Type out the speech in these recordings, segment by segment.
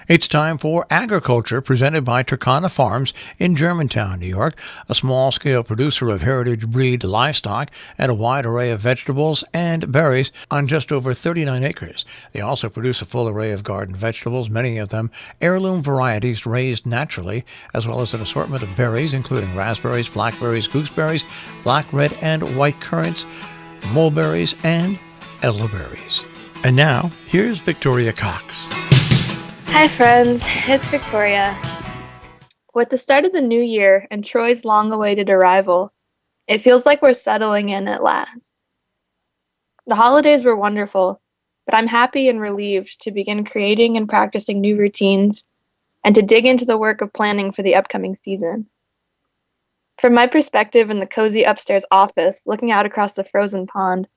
It's time for AgriCulture, presented by Turkana Farms in Germantown, New York, a small-scale producer of heritage breed livestock and a wide array of vegetables and berries on just over 39 acres. They also produce a full array of garden vegetables, many of them heirloom varieties raised naturally, as well as an assortment of berries, including raspberries, blackberries, gooseberries, black, red, and white currants, mulberries, and elderberries. And now, here's Victoria Cox. Hi friends, it's Victoria. With the start of the new year and Troy's long-awaited arrival, it feels like we're settling in at last. The holidays were wonderful, but I'm happy and relieved to begin creating and practicing new routines and to dig into the work of planning for the upcoming season. From my perspective in the cozy upstairs office looking out across the frozen pond,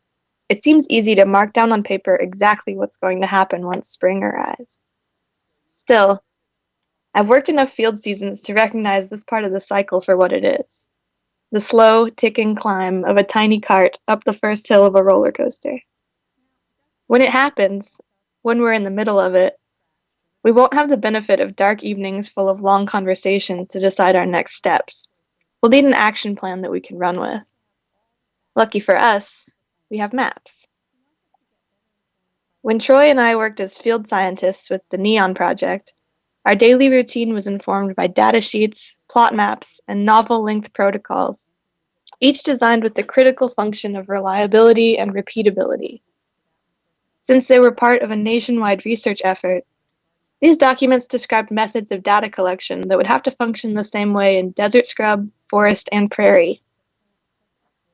it seems easy to mark down on paper exactly what's going to happen once spring arrives. Still, I've worked enough field seasons to recognize this part of the cycle for what it is. The slow, ticking climb of a tiny cart up the first hill of a roller coaster. When it happens, when we're in the middle of it, we won't have the benefit of dark evenings full of long conversations to decide our next steps. We'll need an action plan that we can run with. Lucky for us, we have maps. When Troy and I worked as field scientists with the NEON project, our daily routine was informed by data sheets, plot maps, and novel-length protocols, each designed with the critical function of reliability and repeatability. Since they were part of a nationwide research effort, these documents described methods of data collection that would have to function the same way in desert scrub, forest, and prairie.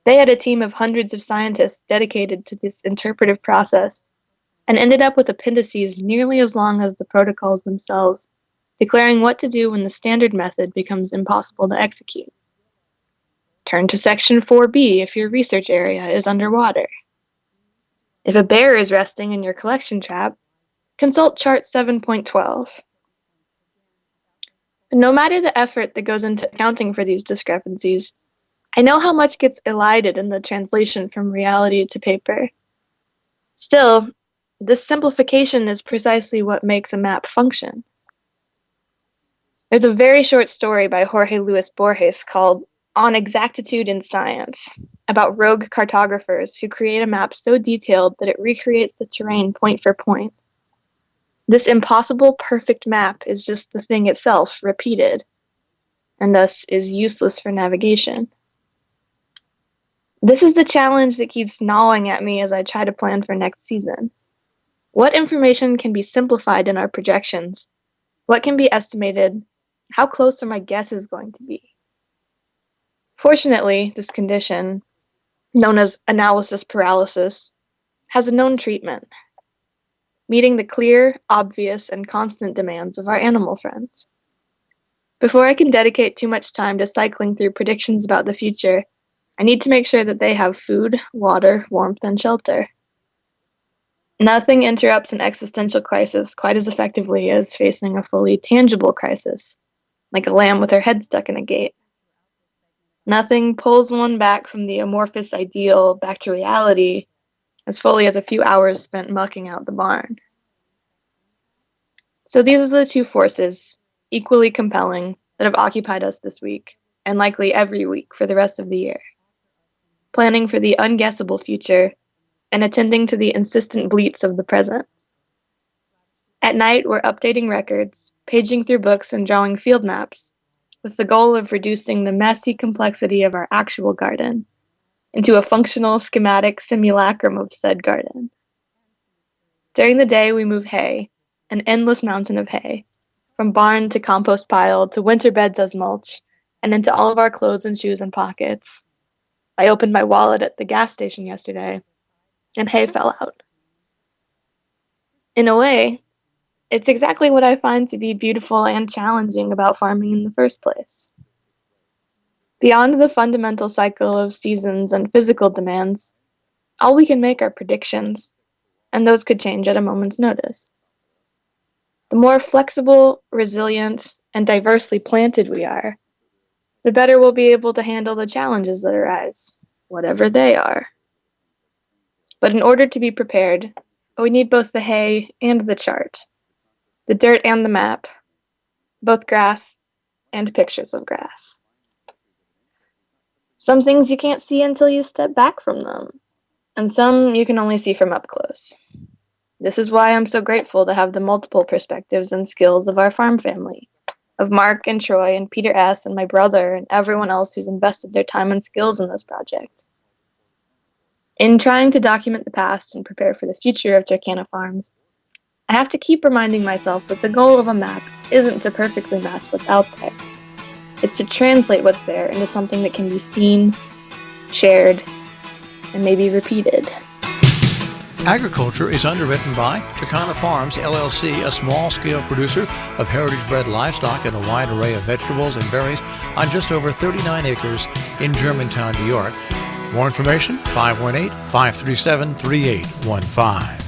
They had a team of hundreds of scientists dedicated to this interpretive process, and ended up with appendices nearly as long as the protocols themselves, declaring what to do when the standard method becomes impossible to execute. Turn to Section 4B if your research area is underwater. If a bear is resting in your collection trap, consult Chart 7.12. No matter the effort that goes into accounting for these discrepancies, I know how much gets elided in the translation from reality to paper. Still, this simplification is precisely what makes a map function. There's a very short story by Jorge Luis Borges called On Exactitude in Science, about rogue cartographers who create a map so detailed that it recreates the terrain point for point. This impossible perfect map is just the thing itself repeated, and thus is useless for navigation. This is the challenge that keeps gnawing at me as I try to plan for next season. What information can be simplified in our projections? What can be estimated? How close are my guesses going to be? Fortunately, this condition, known as analysis paralysis, has a known treatment, meeting the clear, obvious, and constant demands of our animal friends. Before I can dedicate too much time to cycling through predictions about the future, I need to make sure that they have food, water, warmth, and shelter. Nothing interrupts an existential crisis quite as effectively as facing a fully tangible crisis, like a lamb with her head stuck in a gate. Nothing pulls one back from the amorphous ideal back to reality as fully as a few hours spent mucking out the barn. So these are the two forces, equally compelling, that have occupied us this week, and likely every week for the rest of the year. Planning for the unguessable future, and attending to the insistent bleats of the present. At night, we're updating records, paging through books, and drawing field maps, with the goal of reducing the messy complexity of our actual garden into a functional, schematic simulacrum of said garden. During the day, we move hay, an endless mountain of hay, from barn to compost pile to winter beds as mulch, and into all of our clothes and shoes and pockets. I opened my wallet at the gas station yesterday, and hay fell out. In a way, it's exactly what I find to be beautiful and challenging about farming in the first place. Beyond the fundamental cycle of seasons and physical demands, all we can make are predictions, and those could change at a moment's notice. The more flexible, resilient, and diversely planted we are, the better we'll be able to handle the challenges that arise, whatever they are. But in order to be prepared, we need both the hay and the chart. the dirt and the map, both grass and pictures of grass. Some things you can't see until you step back from them, and some you can only see from up close. This is why I'm so grateful to have the multiple perspectives and skills of our farm family, of Mark and Troy and Peter S. and my brother and everyone else who's invested their time and skills in this project. In trying to document the past and prepare for the future of Turkana Farms, I have to keep reminding myself that the goal of a map isn't to perfectly match what's out there. It's to translate what's there into something that can be seen, shared, and maybe repeated. AgriCulture is underwritten by Turkana Farms, LLC, a small-scale producer of heritage-bred livestock and a wide array of vegetables and berries on just over 39 acres in Germantown, New York. More information, 518-537-3815.